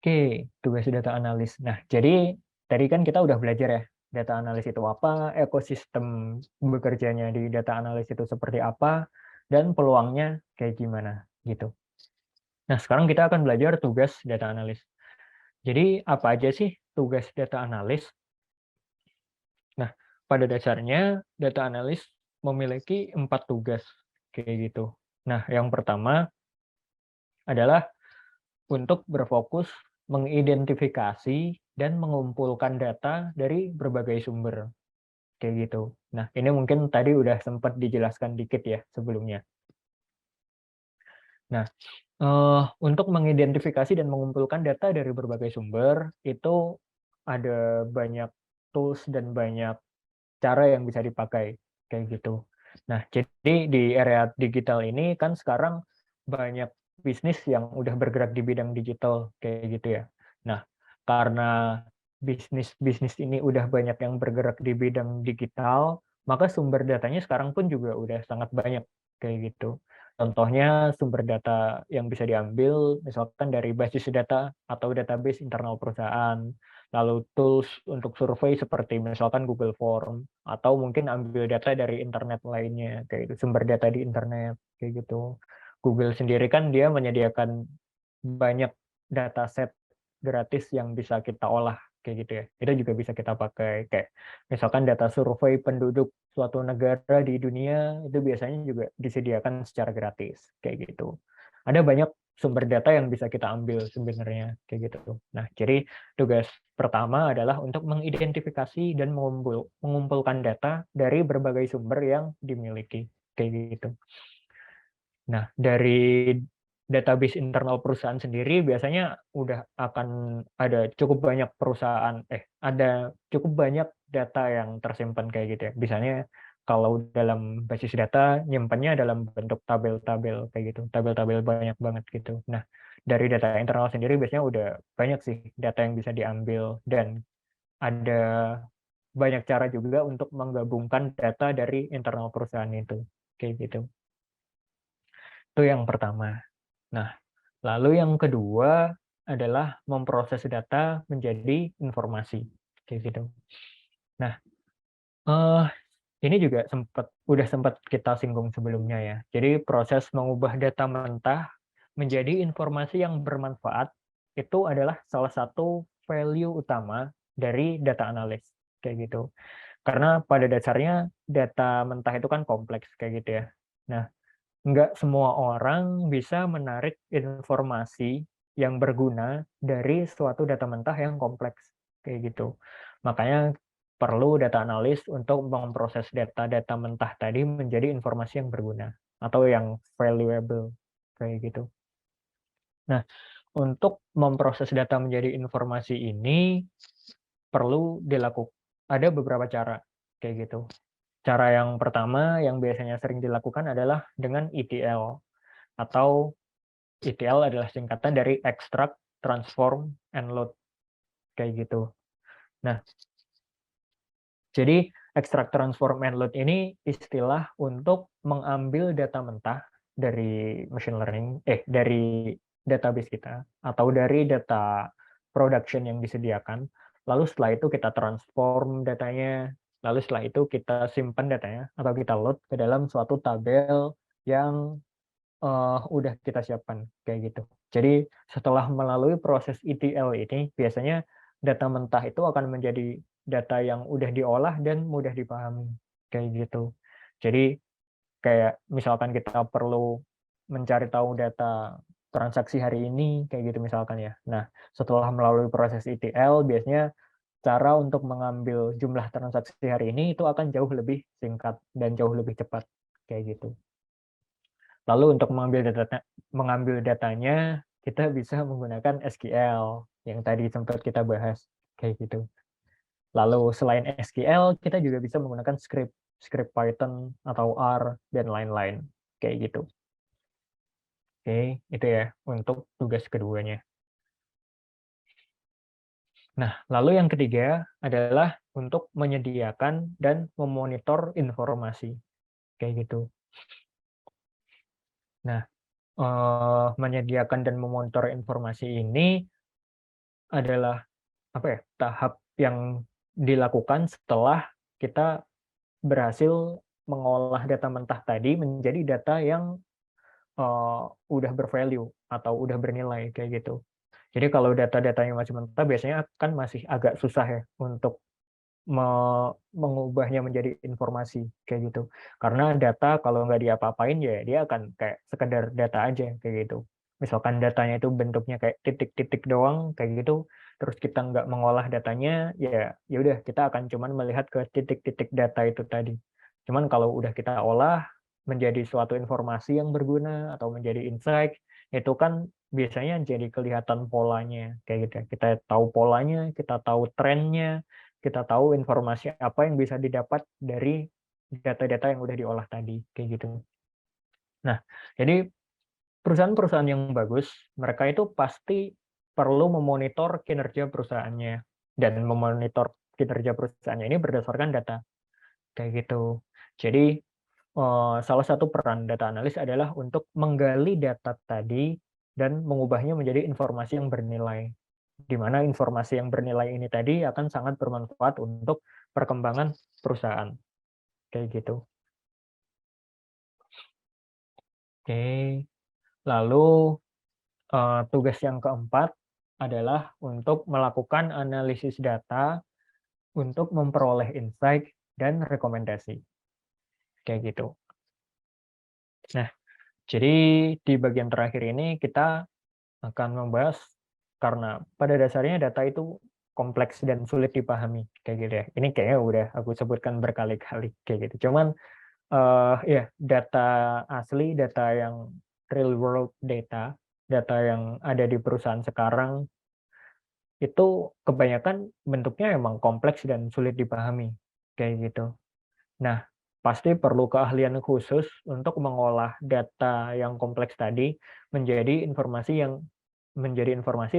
Oke, tugas data analis. Nah, jadi tadi kan kita udah belajar ya, data analis itu apa, ekosistem bekerjanya di data analis itu seperti apa, dan peluangnya kayak gimana gitu. Nah, sekarang kita akan belajar tugas data analis. Jadi, apa aja sih tugas data analis? Nah, pada dasarnya data analis memiliki 4 tugas kayak gitu. Nah, yang pertama adalah untuk berfokus mengidentifikasi dan mengumpulkan data dari berbagai sumber kayak gitu. Nah, ini mungkin tadi udah sempat dijelaskan dikit ya sebelumnya. Nah, untuk mengidentifikasi dan mengumpulkan data dari berbagai sumber itu ada banyak tools dan banyak cara yang bisa dipakai kayak gitu. Nah, jadi di area digital ini kan sekarang banyak bisnis yang udah bergerak di bidang digital kayak gitu ya. Nah, karena bisnis-bisnis ini udah banyak yang bergerak di bidang digital, maka sumber datanya sekarang pun juga udah sangat banyak kayak gitu. Contohnya sumber data yang bisa diambil misalkan dari basis data atau database internal perusahaan, lalu tools untuk survei seperti misalkan Google Form, atau mungkin ambil data dari internet lainnya, kayak itu sumber data di internet, kayak gitu. Google sendiri kan dia menyediakan banyak dataset gratis yang bisa kita olah, kayak gitu ya. Itu juga bisa kita pakai, kayak misalkan data survei penduduk suatu negara di dunia, itu biasanya juga disediakan secara gratis, kayak gitu. Ada banyak sumber data yang bisa kita ambil sebenarnya, kayak gitu. Nah, jadi tugas pertama adalah untuk mengidentifikasi dan mengumpulkan data dari berbagai sumber yang dimiliki, kayak gitu. Nah, dari database internal perusahaan sendiri biasanya udah akan ada cukup banyak ada cukup banyak data yang tersimpan kayak gitu ya. Misalnya kalau dalam basis data nyimpannya dalam bentuk tabel-tabel kayak gitu, tabel-tabel banyak banget gitu. Nah, dari data internal sendiri biasanya udah banyak sih data yang bisa diambil dan ada banyak cara juga untuk menggabungkan data dari internal perusahaan itu. Kayak gitu. Itu yang pertama. Nah, lalu yang kedua adalah memproses data menjadi informasi. Kayak gitu. Nah, eh, ini juga udah sempat kita singgung sebelumnya ya. Jadi proses mengubah data mentah menjadi informasi yang bermanfaat itu adalah salah satu value utama dari data analis. Kayak gitu. Karena pada dasarnya data mentah itu kan kompleks kayak gitu ya. Nah, nggak semua orang bisa menarik informasi yang berguna dari suatu data mentah yang kompleks kayak gitu. Makanya perlu data analis untuk memproses data-data mentah tadi menjadi informasi yang berguna atau yang valuable kayak gitu. Nah, untuk memproses data menjadi informasi ini perlu dilakukan ada beberapa cara kayak gitu. Cara yang pertama yang biasanya sering dilakukan adalah dengan ETL atau ETL adalah singkatan dari extract, transform, and load kayak gitu. Nah, jadi extract, transform, and load ini istilah untuk mengambil data mentah dari machine learning, dari database kita atau dari data production yang disediakan. Lalu setelah itu kita transform datanya, lalu setelah itu kita simpan datanya atau kita load ke dalam suatu tabel yang udah kita siapkan kayak gitu. Jadi setelah melalui proses ETL ini, biasanya data mentah itu akan menjadi data yang udah diolah dan mudah dipahami kayak gitu. Jadi kayak misalkan kita perlu mencari tahu data transaksi hari ini kayak gitu misalkan ya. Nah, setelah melalui proses ETL, biasanya cara untuk mengambil jumlah transaksi hari ini itu akan jauh lebih singkat dan jauh lebih cepat kayak gitu. Lalu untuk mengambil datanya, kita bisa menggunakan SQL yang tadi sempat kita bahas kayak gitu. Lalu selain SQL, kita juga bisa menggunakan script Python atau R dan lain-lain kayak gitu. Oke, itu ya untuk tugas keduanya. Nah, lalu yang ketiga adalah untuk menyediakan dan memonitor informasi kayak gitu. Nah, menyediakan dan memonitor informasi ini adalah apa ya, tahap yang dilakukan setelah kita berhasil mengolah data mentah tadi menjadi data yang udah bervalue atau udah bernilai kayak gitu. Jadi kalau data-datanya masih mentah biasanya kan masih agak susah ya untuk mengubahnya menjadi informasi kayak gitu. Karena data kalau nggak diapa-apain ya dia akan kayak sekedar data aja kayak gitu. Misalkan datanya itu bentuknya kayak titik-titik doang kayak gitu, terus kita nggak mengolah datanya, ya udah kita akan cuman melihat ke titik-titik data itu tadi. Cuman kalau udah kita olah menjadi suatu informasi yang berguna atau menjadi insight, itu kan biasanya jadi kelihatan polanya kayak gitu ya. Kita tahu polanya, kita tahu trennya, kita tahu informasi apa yang bisa didapat dari data-data yang udah diolah tadi kayak gitu. Nah, jadi perusahaan-perusahaan yang bagus, mereka itu pasti perlu memonitor kinerja perusahaannya dan memonitor kinerja perusahaannya ini berdasarkan data kayak gitu. Jadi salah satu peran data analis adalah untuk menggali data tadi dan mengubahnya menjadi informasi yang bernilai, di mana informasi yang bernilai ini tadi akan sangat bermanfaat untuk perkembangan perusahaan kayak gitu. Oke, lalu tugas yang keempat adalah untuk melakukan analisis data untuk memperoleh insight dan rekomendasi kayak gitu. Nah, jadi di bagian terakhir ini kita akan membahas karena pada dasarnya data itu kompleks dan sulit dipahami kayak gitu ya. Ini kayaknya udah aku sebutkan berkali-kali kayak gitu. Cuman ya data asli, data yang real world data, data yang ada di perusahaan sekarang itu kebanyakan bentuknya emang kompleks dan sulit dipahami kayak gitu. Nah, pasti perlu keahlian khusus untuk mengolah data yang kompleks tadi menjadi informasi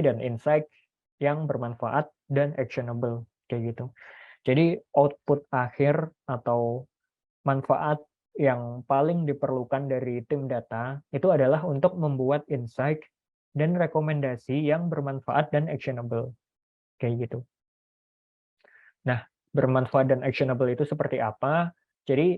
dan insight yang bermanfaat dan actionable kayak gitu. Jadi output akhir atau manfaat yang paling diperlukan dari tim data itu adalah untuk membuat insight dan rekomendasi yang bermanfaat dan actionable kayak gitu. Nah, bermanfaat dan actionable itu seperti apa? Jadi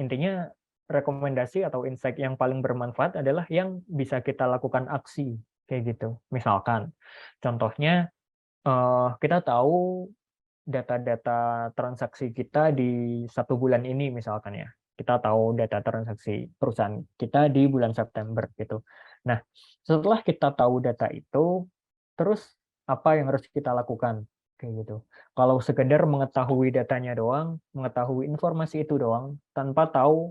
intinya rekomendasi atau insight yang paling bermanfaat adalah yang bisa kita lakukan aksi kayak gitu. Misalkan, contohnya kita tahu data-data transaksi kita di 1 bulan ini misalkan ya. Kita tahu data transaksi perusahaan kita di bulan September gitu. Nah, setelah kita tahu data itu, terus apa yang harus kita lakukan? Kayak gitu. Kalau sekedar mengetahui datanya doang, mengetahui informasi itu doang, tanpa tahu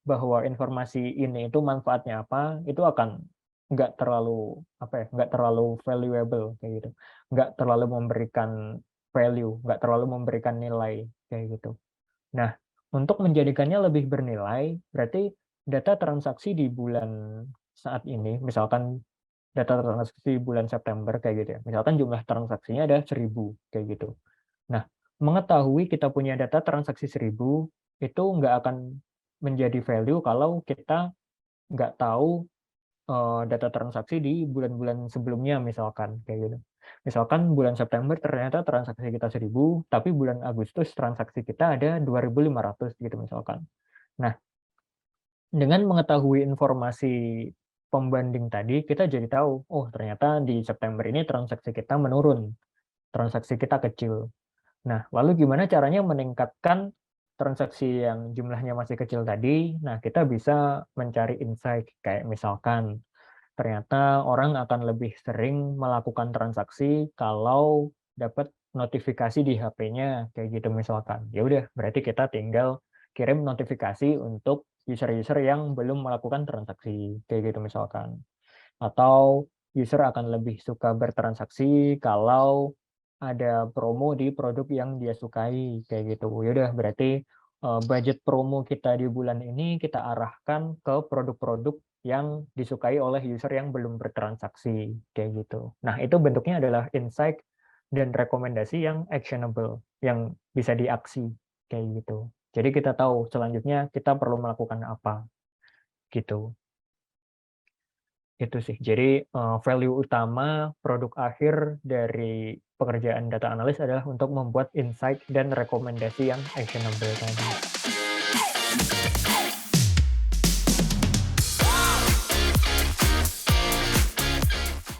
bahwa informasi ini itu manfaatnya apa, itu akan nggak terlalu apa ya, nggak terlalu valuable kayak gitu, nggak terlalu memberikan value, nggak terlalu memberikan nilai kayak gitu. Nah, untuk menjadikannya lebih bernilai, berarti data transaksi di bulan saat ini, misalkan data transaksi bulan September kayak gitu ya, misalkan jumlah transaksinya ada 1.000 kayak gitu. Nah, mengetahui kita punya data transaksi 1.000 itu nggak akan menjadi value kalau kita nggak tahu data transaksi di bulan-bulan sebelumnya misalkan kayak gitu. Misalkan bulan September ternyata transaksi kita 1.000, tapi bulan Agustus transaksi kita ada 2.500 gitu misalkan. Nah, dengan mengetahui informasi pembanding tadi, kita jadi tahu, oh ternyata di September ini transaksi kita menurun, transaksi kita kecil. Nah, lalu gimana caranya meningkatkan transaksi yang jumlahnya masih kecil tadi? Nah, kita bisa mencari insight, kayak misalkan ternyata orang akan lebih sering melakukan transaksi kalau dapat notifikasi di HP-nya, kayak gitu misalkan. Ya udah, berarti kita tinggal kirim notifikasi untuk user-user yang belum melakukan transaksi, kayak gitu misalkan. Atau user akan lebih suka bertransaksi kalau ada promo di produk yang dia sukai kayak gitu. Ya udah berarti budget promo kita di bulan ini kita arahkan ke produk-produk yang disukai oleh user yang belum bertransaksi kayak gitu. Nah, itu bentuknya adalah insight dan rekomendasi yang actionable, yang bisa diaksi kayak gitu. Jadi kita tahu selanjutnya kita perlu melakukan apa gitu. Itu sih. Jadi, value utama produk akhir dari pekerjaan data analis adalah untuk membuat insight dan rekomendasi yang actionable tadi.